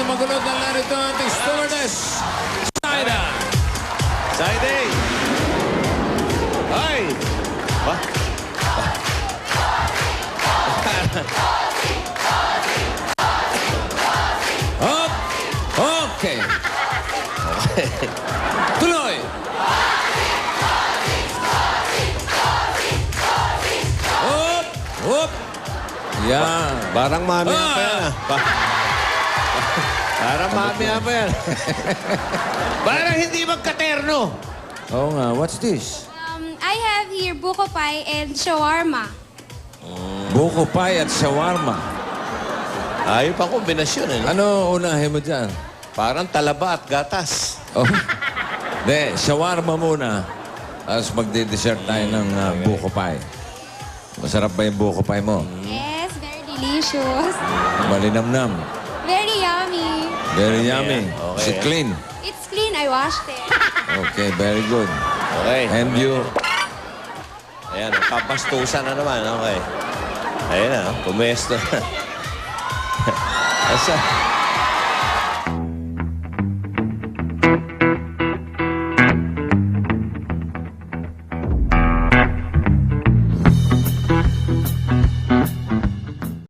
magulo na narito ang ating stewardess, Saida. Saida! Ay! Ba? Hop! Okay. Tuloy! Hop! Hop! Yan. Parang mami pa yan. Parang mami pa yan. Parang hindi magkaterno. Oo nga, what's this? I have here buko pie and shawarma. Buko pie at shawarma. Ayun pa kombinasyon eh. Ano unahin mo dyan? Parang talaba at gatas. Oh. De, shawarma muna. Tapos magde-dessert tayo ng buko pie. Masarap ba yung buko pie mo? Yes, very delicious. Malinamnam. Very yummy. Very yummy. Okay. Is it clean? It's clean. I washed it. Okay, very good. Okay. And you? Ayan, papastusan na naman. Okay. Ayan na, pumesto na. Asa?